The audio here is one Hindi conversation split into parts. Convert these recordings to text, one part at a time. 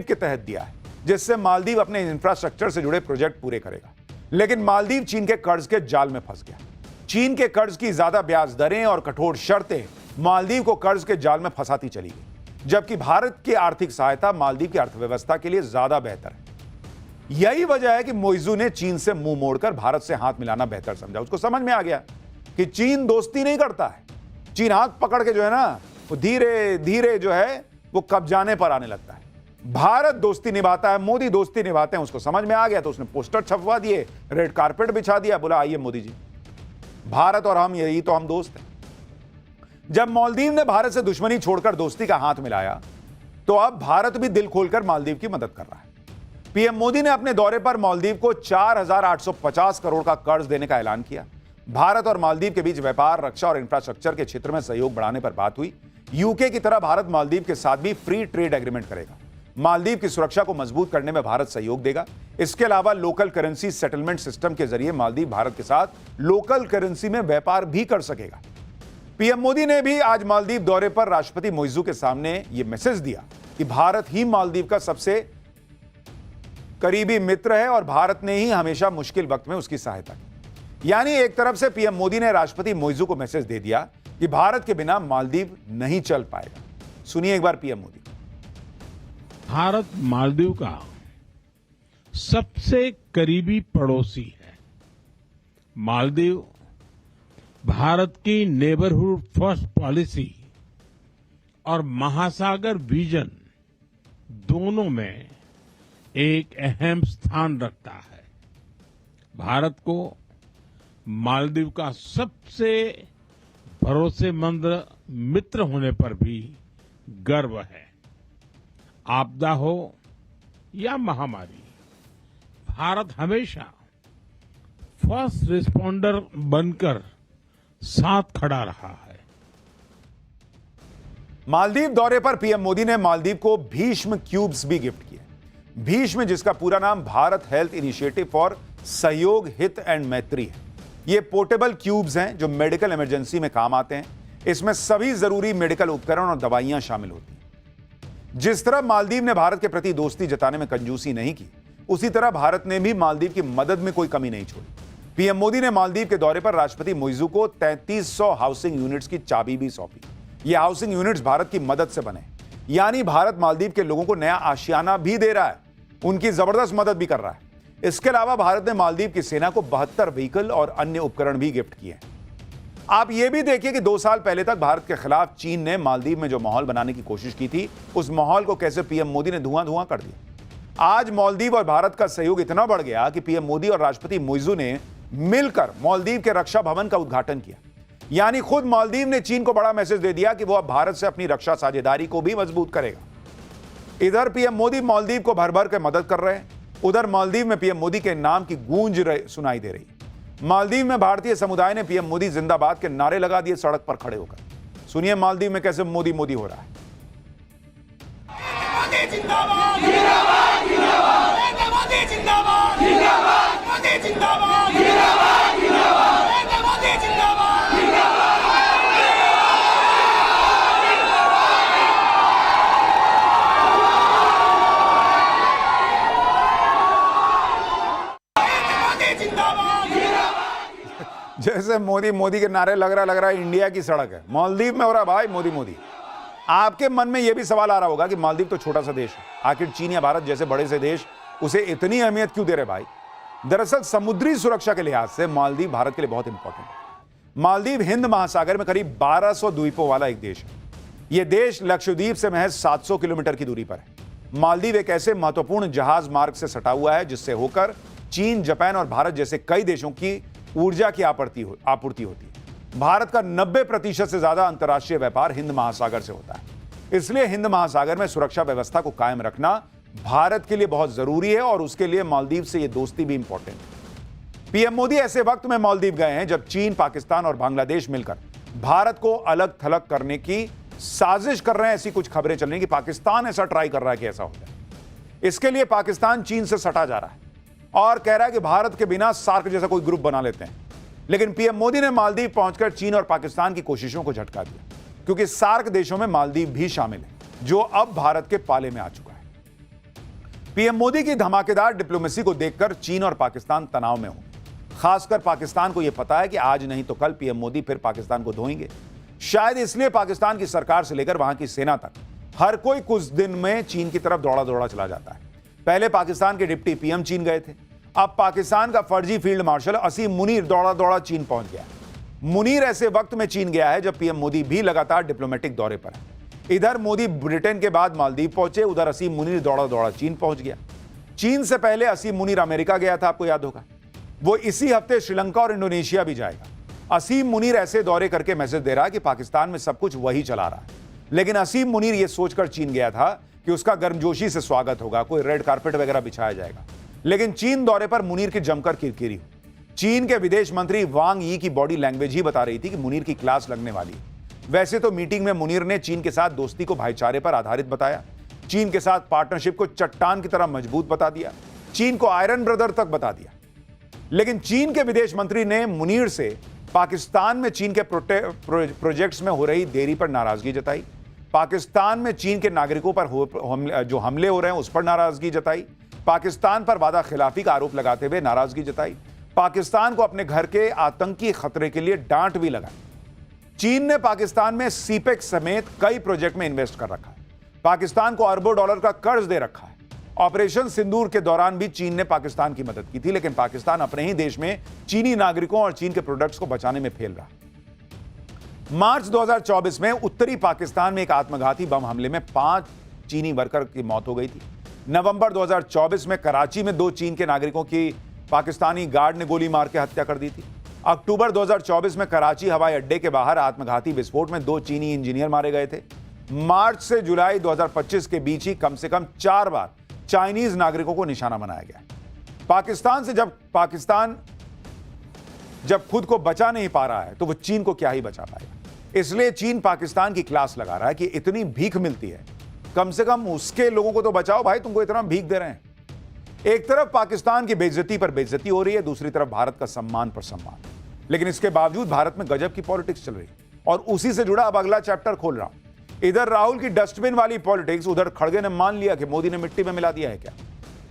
के तहत दिया है, जिससे मालदीव अपने इंफ्रास्ट्रक्चर से जुड़े प्रोजेक्ट पूरे करेगा। लेकिन मालदीव चीन के कर्ज के जाल में फंस गया। चीन के कर्ज की ज्यादा ब्याज दरें और कठोर शर्तें मालदीव को कर्ज के जाल में फंसाती चली गई, जबकि भारत की आर्थिक सहायता मालदीव की अर्थव्यवस्था के लिए ज्यादा बेहतर है। यही वजह है कि मोइजू ने चीन से मुंह मोड़कर भारत से हाथ मिलाना बेहतर समझा। उसको समझ में आ गया कि चीन दोस्ती नहीं करता है, चीन हाथ पकड़ के जो है ना वो धीरे धीरे जो है वो कब्जाने पर आने लगता है। भारत दोस्ती निभाता है, मोदी दोस्ती निभाते हैं, उसको समझ में आ गया। तो उसने पोस्टर छपवा दिए, रेड कारपेट बिछा दिया, बोला आइए मोदी जी, भारत और हम यही तो हम दोस्त हैं। जब मालदीव ने भारत से दुश्मनी छोड़कर दोस्ती का हाथ मिलाया, तो अब भारत भी दिल खोलकर मालदीव की मदद कर रहा है। पीएम मोदी ने अपने दौरे पर मालदीव को 4,850 करोड़ का कर्ज देने का ऐलान किया। भारत और मालदीव के बीच व्यापार, रक्षा और इंफ्रास्ट्रक्चर के क्षेत्र में सहयोग बढ़ाने पर बात हुई। यूके की तरह भारत मालदीव के साथ भी फ्री ट्रेड एग्रीमेंट करेगा। मालदीव की सुरक्षा को मजबूत करने में भारत सहयोग देगा। इसके अलावा लोकल करेंसी सेटलमेंट सिस्टम के जरिए मालदीव भारत के साथ लोकल करेंसी में व्यापार भी कर सकेगा। पीएम मोदी ने भी आज मालदीव दौरे पर राष्ट्रपति मोइजू के सामने यह मैसेज दिया कि भारत ही मालदीव का सबसे करीबी मित्र है और भारत ने ही हमेशा मुश्किल वक्त में उसकी सहायता की। यानी एक तरफ से पीएम मोदी ने राष्ट्रपति मोइजू को मैसेज दे दिया कि भारत के बिना मालदीव नहीं चल पाएगा। सुनिए एक बार पीएम मोदी। भारत मालदीव का सबसे करीबी पड़ोसी है। मालदीव भारत की नेबरहुड फर्स्ट पॉलिसी और महासागर विजन दोनों में एक अहम स्थान रखता है। भारत को मालदीव का सबसे भरोसेमंद मित्र होने पर भी गर्व है। आपदा हो या महामारी, भारत हमेशा फर्स्ट रिस्पॉन्डर बनकर साथ खड़ा रहा है। मालदीव दौरे पर पीएम मोदी ने मालदीव को भीष्म क्यूब्स भी गिफ्ट किए। भीष्म, जिसका पूरा नाम भारत हेल्थ इनिशिएटिव फॉर सहयोग, हित एंड मैत्री है। ये पोर्टेबल क्यूब्स हैं जो मेडिकल इमरजेंसी में काम आते हैं। इसमें सभी जरूरी मेडिकल उपकरण और दवाइयां शामिल होती हैं। जिस तरह मालदीव ने भारत के प्रति दोस्ती जताने में कंजूसी नहीं की, उसी तरह भारत ने भी मालदीव की मदद में कोई कमी नहीं छोड़ी। पीएम मोदी ने मालदीव के दौरे पर राष्ट्रपति मोइजू को 3300 हाउसिंग यूनिट्स की चाबी भी सौंपी। ये हाउसिंग यूनिट्स भारत की मदद से बने, यानी भारत मालदीव के लोगों को नया आशियाना भी दे रहा है, उनकी जबरदस्त मदद भी कर रहा है। इसके अलावा भारत ने मालदीव की सेना को 72 व्हीकल और अन्य उपकरण भी गिफ्ट किए हैं। आप यह भी देखिए कि 2 साल पहले तक भारत के खिलाफ चीन ने मालदीव में जो माहौल बनाने की कोशिश की थी, उस माहौल को कैसे पीएम मोदी ने धुआं धुआं कर दिया। आज मालदीव और भारत का सहयोग इतना बढ़ गया कि पीएम मोदी और राष्ट्रपति मोइजू ने मिलकर मालदीव के रक्षा भवन का उद्घाटन किया। यानी खुद मालदीव ने चीन को बड़ा मैसेज दे दिया कि वो अब भारत से अपनी रक्षा साझेदारी को भी मजबूत करेगा। इधर पीएम मोदी मालदीव को भर भर के मदद कर रहे हैं, उधर मालदीव में पीएम मोदी के नाम की गूंज सुनाई दे रही है। मालदीव में भारतीय समुदाय ने पीएम मोदी जिंदाबाद के नारे लगा दिए सड़क पर खड़े होकर। सुनिए मालदीव में कैसे मोदी मोदी हो रहा है। मोदी जिंदाबाद, जिंदाबाद, जिंदाबाद, मोदी जिंदाबाद, जिंदाबाद, मोदी जिंदाबाद, जिंदाबाद, जिंदाबाद, मोदी जिंदाबाद, जिंदाबाद। जैसे मोदी मोदी के नारे लग रहा है इंडिया की सड़क है, मालदीव में हो रहा है भाई मोदी मोदी। आपके मन में यह भी सवाल आ रहा होगा कि मालदीव तो छोटा सा देश है, आखिर चीन या भारत जैसे बड़े से देश उसे इतनी अहमियत क्यों दे रहे भाई। दरअसल समुद्री सुरक्षा के लिहाज से मालदीव भारत के लिए बहुत इंपॉर्टेंट है। मालदीव हिंद महासागर में करीब 1200 द्वीपों वाला एक देश है। यह देश लक्षद्वीप से महज 700 किलोमीटर की दूरी पर है। मालदीव एक ऐसे महत्वपूर्ण जहाज मार्ग से सटा हुआ है जिससे होकर चीन, जापान और भारत जैसे कई देशों की ऊर्जा की आपूर्ति होती है। भारत का 90% से ज्यादा अंतर्राष्ट्रीय व्यापार हिंद महासागर से होता है। इसलिए हिंद महासागर में सुरक्षा व्यवस्था को कायम रखना भारत के लिए बहुत जरूरी है और उसके लिए मालदीव से यह दोस्ती भी इंपॉर्टेंट है। पीएम मोदी ऐसे वक्त में मालदीव गए हैं जब चीन, पाकिस्तान और बांग्लादेश मिलकर भारत को अलग थलग करने की साजिश कर रहे हैं। ऐसी कुछ खबरें चल रही कि पाकिस्तान ऐसा ट्राई कर रहा है कि ऐसा हो जाए। इसके लिए पाकिस्तान चीन से सटा जा रहा है और कह रहा है कि भारत के बिना सार्क जैसा कोई ग्रुप बना लेते हैं। लेकिन पीएम मोदी ने मालदीव पहुंचकर चीन और पाकिस्तान की कोशिशों को झटका दिया, क्योंकि सार्क देशों में मालदीव भी शामिल है, जो अब भारत के पाले में आ चुका है। पीएम मोदी की धमाकेदार डिप्लोमेसी को देखकर चीन और पाकिस्तान तनाव में होंगे। खासकर पाकिस्तान को यह पता है कि आज नहीं तो कल पीएम मोदी फिर पाकिस्तान को धोएंगे। शायद इसलिए पाकिस्तान की सरकार से लेकर वहां की सेना तक हर कोई कुछ दिन में चीन की तरफ दौड़ा दौड़ा चला जाता है। पहले पाकिस्तान के डिप्टी पीएम चीन गए थे, अब पाकिस्तान का फर्जी फील्ड मार्शल असीम मुनीर दौड़ा दौड़ा चीन पहुंच गया। मुनीर ऐसे वक्त में चीन गया है जब पीएम मोदी भी लगातार डिप्लोमेटिक दौरे पर है। इधर मोदी ब्रिटेन के बाद मालदीव पहुंचे, उधर असीम मुनीर दौड़ा दौड़ा चीन पहुंच गया। चीन से पहले असीम मुनीर अमेरिका गया था, आपको याद होगा। वो इसी हफ्ते श्रीलंका और इंडोनेशिया भी जाएगा। असीम मुनीर ऐसे दौरे करके मैसेज दे रहा है कि पाकिस्तान में सब कुछ वही चला रहा है। लेकिन असीम मुनीर यह सोचकर चीन गया था कि उसका गर्मजोशी से स्वागत होगा, कोई रेड कारपेट वगैरह बिछाया जाएगा। लेकिन चीन दौरे पर मुनीर की जमकर किरकिरी हुई। चीन के विदेश मंत्री वांग यी की बॉडी लैंग्वेज ही बता रही थी कि मुनीर की क्लास लगने वाली है। वैसे तो मीटिंग में मुनीर ने चीन के साथ दोस्ती को भाईचारे पर आधारित बताया, चीन के साथ पार्टनरशिप को चट्टान की तरह मजबूत बता दिया, चीन को आयरन ब्रदर तक बता दिया। लेकिन चीन के विदेश मंत्री ने मुनीर से पाकिस्तान में चीन के प्रोजेक्ट्स में हो रही देरी पर नाराजगी जताई, पाकिस्तान में चीन के नागरिकों पर जो हमले हो रहे हैं उस पर नाराजगी जताई, पाकिस्तान पर वादा खिलाफी का आरोप लगाते हुए नाराजगी जताई, पाकिस्तान को अपने घर के आतंकी खतरे के लिए डांट भी लगाई। चीन ने पाकिस्तान में सीपेक समेत कई प्रोजेक्ट में इन्वेस्ट कर रखा है, पाकिस्तान को अरबों डॉलर का कर्ज दे रखा है। ऑपरेशन सिंदूर के दौरान भी चीन ने पाकिस्तान की मदद की थी, लेकिन पाकिस्तान अपने ही देश में चीनी नागरिकों और चीन के प्रोडक्ट्स को बचाने में फेल रहा। मार्च 2024 में उत्तरी पाकिस्तान में एक आत्मघाती बम हमले में 5 चीनी वर्कर की मौत हो गई थी। नवंबर 2024 में कराची में 2 चीन के नागरिकों की पाकिस्तानी गार्ड ने गोली मार के हत्या कर दी थी। अक्टूबर 2024 में कराची हवाई अड्डे के बाहर आत्मघाती विस्फोट में 2 चीनी इंजीनियर मारे गए थे। मार्च से जुलाई 2025 के बीच ही कम से कम 4 बार चाइनीज नागरिकों को निशाना बनाया गया। पाकिस्तान से जब खुद को बचा नहीं पा रहा है तो वो चीन को क्या ही बचा पाएगा। इसलिए चीन पाकिस्तान की क्लास लगा रहा है कि इतनी भीख मिलती है, कम से कम उसके लोगों को तो बचाओ भाई, तुमको इतना भीख दे रहे हैं। एक तरफ पाकिस्तान की बेइज्जती पर बेइज्जती हो रही है, दूसरी तरफ भारत का सम्मान पर सम्मान। लेकिन इसके बावजूद भारत में गजब की पॉलिटिक्स चल रही है और उसी से जुड़ा अब अगला चैप्टर खोल रहा हूं। इधर राहुल की डस्टबिन वाली पॉलिटिक्स, उधर खड़गे ने मान लिया कि मोदी ने मिट्टी में मिला दिया है क्या।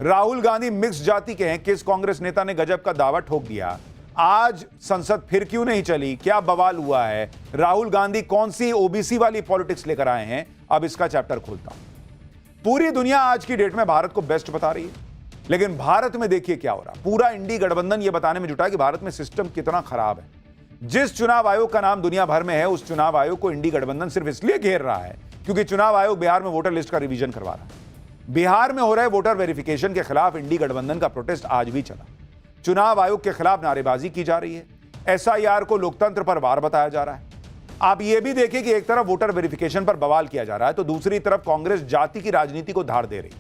राहुल गांधी मिक्स जाति के हैं, किस कांग्रेस नेता ने गजब का दावा ठोक दिया। आज संसद फिर क्यों नहीं चली, क्या बवाल हुआ है, राहुल गांधी कौन सी ओबीसी वाली पॉलिटिक्स लेकर आए हैं, अब इसका चैप्टर खोलता हूं। पूरी दुनिया आज की डेट में भारत को बेस्ट बता रही है, लेकिन भारत में देखिए क्या हो रहा। पूरा इंडी गठबंधन यह बताने में जुटा है कि भारत में सिस्टम कितना खराब है। जिस चुनाव आयोग का नाम दुनिया भर में है, उस चुनाव आयोग को इंडी गठबंधन सिर्फ इसलिए घेर रहा है क्योंकि चुनाव आयोग बिहार में वोटर लिस्ट का रिवीजन करवा रहा है। बिहार में हो रहे वोटर वेरिफिकेशन के खिलाफ इंडी गठबंधन का प्रोटेस्ट आज भी चला। चुनाव आयोग के खिलाफ नारेबाजी की जा रही है, एसआईआर को लोकतंत्र पर वार बताया जा रहा है। आप यह भी देखिए कि एक तरफ वोटर वेरिफिकेशन पर बवाल किया जा रहा है तो दूसरी तरफ कांग्रेस जाति की राजनीति को धार दे रही।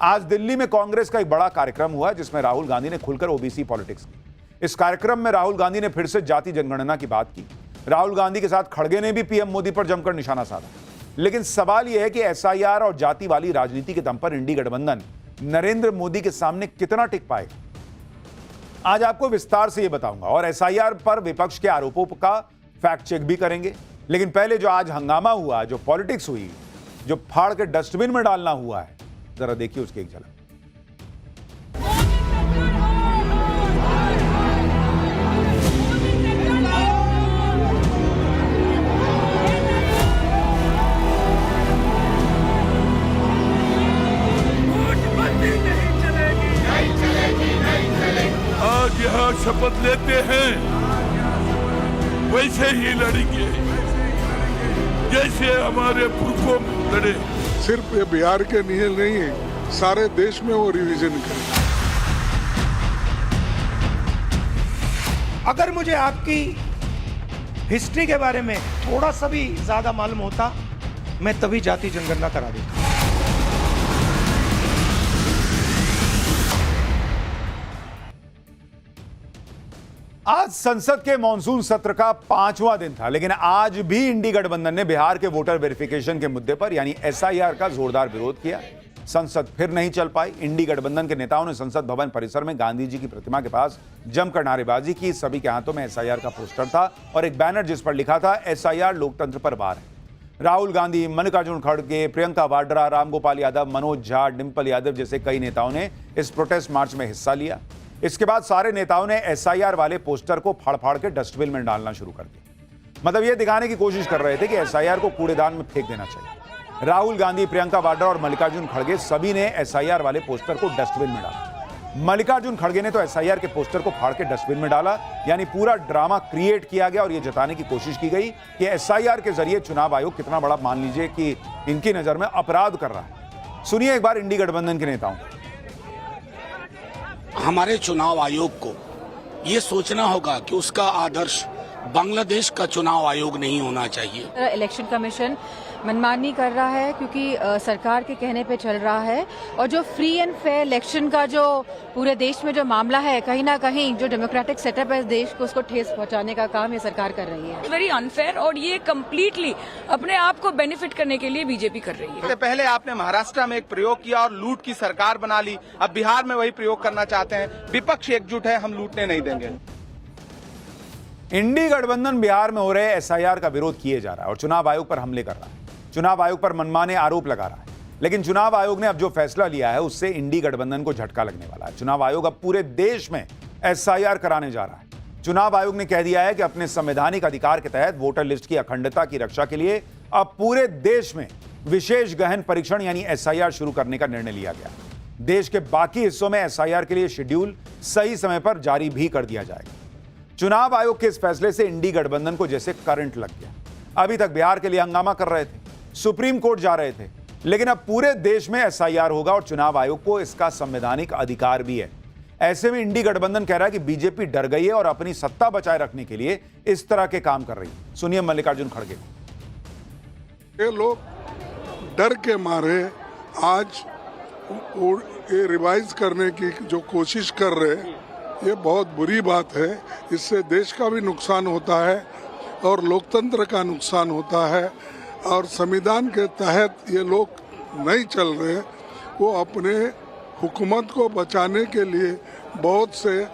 आज दिल्ली में कांग्रेस का एक बड़ा कार्यक्रम हुआ जिसमें राहुल गांधी ने खुलकर ओबीसी पॉलिटिक्स की। इस कार्यक्रम में राहुल गांधी ने फिर से जाति जनगणना की बात की। राहुल गांधी के साथ खड़गे ने भी पीएम मोदी पर जमकर निशाना साधा। लेकिन सवाल यह है कि एसआईआर और जाति वाली राजनीति के दम पर इंडी गठबंधन नरेंद्र मोदी के सामने कितना टिक पाएगा, आज आपको विस्तार से यह बताऊंगा और एसआईआर पर विपक्ष के आरोपों का फैक्ट चेक भी करेंगे। लेकिन पहले जो आज हंगामा हुआ, जो पॉलिटिक्स हुई, जो फाड़ के डस्टबिन में डालना हुआ है, जरा देखिए उसकी एक झलक। आज यहाँ शपथ लेते हैं वैसे ही लड़ेंगे जैसे हमारे पुरखों लड़े। सिर्फ ये बिहार के लिए नहीं है, सारे देश में वो रिवीजन करें। अगर मुझे आपकी हिस्ट्री के बारे में थोड़ा सा भी ज्यादा मालूम होता, मैं तभी जाति जनगणना करा देता। आज संसद के मॉनसून सत्र का 5वां दिन था, लेकिन आज भी इंडी गठबंधन ने बिहार के वोटर वेरिफिकेशन के मुद्दे पर यानी एसआईआर का जोरदार विरोध किया। संसद फिर नहीं चल पाई। इंडी गठबंधन के नेताओं ने संसद भवन परिसर में गांधी जी की प्रतिमा के पास जमकर नारेबाजी की। सभी के हाथों में एसआईआर का पोस्टर था और एक बैनर जिस पर लिखा था एसआईआर लोकतंत्र पर वार है। राहुल गांधी, मल्लिकार्जुन खड़गे, प्रियंका वाड्रा, रामगोपाल यादव, मनोज झा, डिंपल यादव जैसे कई नेताओं ने इस प्रोटेस्ट मार्च में हिस्सा लिया। इसके बाद सारे नेताओं ने एसआईआर वाले पोस्टर को फाड़-फाड़ के डस्टबिन में डालना शुरू कर दिया। मतलब ये दिखाने की कोशिश कर रहे थे कि एसआईआर को कूड़ेदान में फेंक देना चाहिए। राहुल गांधी, प्रियंका वाड्रा और मल्लिकार्जुन खड़गे सभी ने एसआईआर वाले पोस्टर को डस्टबिन में डाला। मल्लिकार्जुन खड़गे ने तो एसआईआर के पोस्टर को फाड़ के डस्टबिन में डाला, यानी पूरा ड्रामा क्रिएट किया गया और यह जताने की कोशिश की गई कि एसआईआर के जरिए चुनाव आयोग कितना बड़ा, मान लीजिए कि इनकी नजर में अपराध कर रहा है। सुनिए एक बार इंडी गठबंधन के नेताओं। हमारे चुनाव आयोग को ये सोचना होगा कि उसका आदर्श बांग्लादेश का चुनाव आयोग नहीं होना चाहिए। इलेक्शन कमीशन मनमानी कर रहा है क्योंकि सरकार के कहने पे चल रहा है, और जो फ्री एंड फेयर इलेक्शन का जो पूरे देश में जो मामला है, कहीं ना कहीं जो डेमोक्रेटिक सेटअप है देश को, उसको ठेस पहुंचाने का काम ये सरकार कर रही है। वेरी अनफेयर, और ये कम्प्लीटली अपने आप को बेनिफिट करने के लिए बीजेपी कर रही है। इससे पहले आपने महाराष्ट्र में एक प्रयोग किया और लूट की सरकार बना ली, अब बिहार में वही प्रयोग करना चाहते हैं। विपक्ष एकजुट है, हम लूटने नहीं देंगे। इंडी गठबंधन बिहार में हो रहे एसआईआर का विरोध किए जा रहा है और चुनाव आयोग पर हमले कर रहा है, चुनाव आयोग पर मनमाने आरोप लगा रहा है। लेकिन चुनाव आयोग ने अब जो फैसला लिया है उससे इंडी गठबंधन को झटका लगने वाला है। चुनाव आयोग अब पूरे देश में एसआईआर कराने जा रहा है। चुनाव आयोग ने कह दिया है कि अपने संवैधानिक अधिकार के तहत वोटर लिस्ट की अखंडता की रक्षा के लिए अब पूरे देश में विशेष गहन परीक्षण यानी एसआईआर शुरू करने का निर्णय लिया गया। देश के बाकी हिस्सों में एसआईआर के लिए शेड्यूल सही समय पर जारी भी कर दिया जाएगा। चुनाव आयोग के इस फैसले से इंडी गठबंधन को जैसे करंट लग गया। अभी तक बिहार के लिए हंगामा कर रहे थे, सुप्रीम कोर्ट जा रहे थे, लेकिन अब पूरे देश में एसआईआर होगा और चुनाव आयोग को इसका संवैधानिक अधिकार भी है। ऐसे में इंडी गठबंधन कह रहा है कि बीजेपी डर गई है और अपनी सत्ता बचाए रखने के लिए इस तरह के काम कर रही है। सुनिए मल्लिकार्जुन खड़गे। ये लोग डर के मारे आज ये रिवाइज करने की जो कोशिश कर रहे हैं, ये बहुत बुरी बात है। इससे देश का भी नुकसान होता है और लोकतंत्र का नुकसान होता है, और संविधान के तहत ये लोग नहीं चल रहे। वो अपने हुकूमत को बचाने के लिए बहुत से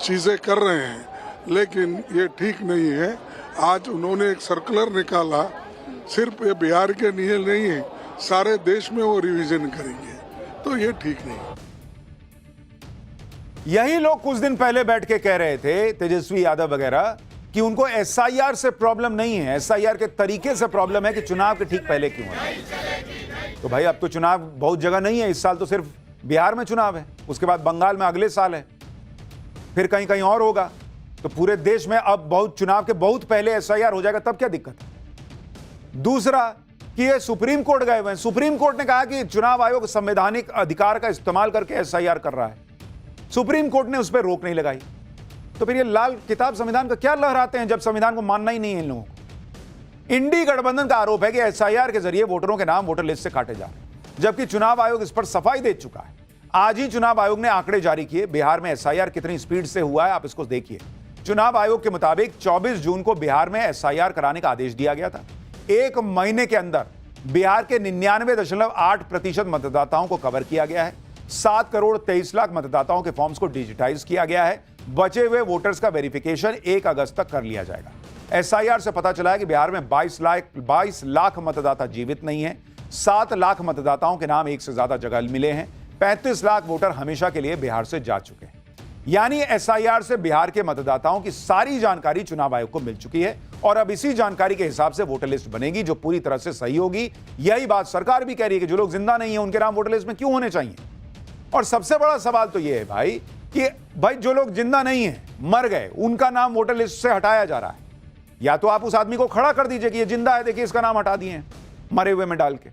चीज़ें कर रहे हैं, लेकिन ये ठीक नहीं है। आज उन्होंने एक सर्कुलर निकाला, सिर्फ ये बिहार के लिए नहीं है, सारे देश में वो रिवीजन करेंगे, तो ये ठीक नहीं। यही लोग कुछ दिन पहले बैठ के कह रहे थे, तेजस्वी यादव वगैरह, कि उनको एसआईआर से प्रॉब्लम नहीं है, एसआईआर के तरीके से प्रॉब्लम है कि चुनाव के ठीक पहले क्यों है। तो भाई अब तो चुनाव बहुत जगह नहीं है, इस साल तो सिर्फ बिहार में चुनाव है, उसके बाद बंगाल में अगले साल है, फिर कहीं कहीं और होगा। तो पूरे देश में अब बहुत चुनाव के बहुत पहले एसआईआर हो जाएगा, तब क्या दिक्कत है। दूसरा कि ये सुप्रीम कोर्ट गए हुए हैं, सुप्रीम कोर्ट ने कहा कि चुनाव आयोग संवैधानिक अधिकार का इस्तेमाल करके एसआईआर कर रहा है, सुप्रीम कोर्ट ने उस पर रोक नहीं लगाई। तो फिर ये लाल किताब संविधान का क्या लहराते हैं जब संविधान को मानना ही नहीं है इन लोगों को। इंडी गठबंधन का आरोप है कि एसआईआर के जरिए वोटरों के नाम वोटर लिस्ट से काटे जा रहे हैं, जबकि चुनाव आयोग इस पर सफाई दे चुका है। आज ही चुनाव आयोग ने आंकड़े जारी किए, बिहार में एसआईआर कितनी स्पीड से हुआ है आप इसको देखिए। चुनाव आयोग के मुताबिक 24 जून को बिहार में एसआईआर कराने का आदेश दिया गया था। एक महीने के अंदर बिहार के 99.8% मतदाताओं को कवर किया गया है। 7 करोड़ 23 लाख मतदाताओं के फॉर्म्स को डिजिटाइज किया गया है। बचे हुए वोटर्स का वेरिफिकेशन 1 अगस्त तक कर लिया जाएगा। एसआईआर से पता चला है कि बिहार में 22 लाख मतदाता जीवित नहीं है। 7 लाख मतदाताओं के नाम एक से ज्यादा जगह मिले हैं। 35 लाख वोटर हमेशा के लिए बिहार से जा चुके हैं। यानी एसआईआर से बिहार के मतदाताओं की सारी जानकारी चुनाव आयोग को मिल चुकी है और अब इसी जानकारी के हिसाब से वोटर लिस्ट बनेगी जो पूरी तरह से सही होगी। यही बात सरकार भी कह रही है कि जो लोग जिंदा नहीं है उनके नाम वोटर लिस्ट में क्यों होने चाहिए। और सबसे बड़ा सवाल तो यह है भाई कि जो लोग जिंदा नहीं है, मर गए, उनका नाम वोटर लिस्ट से हटाया जा रहा है। या तो आप उस आदमी को खड़ा कर दीजिए कि ये जिंदा है, देखिए इसका नाम हटा दिए मरे हुए में डाल के।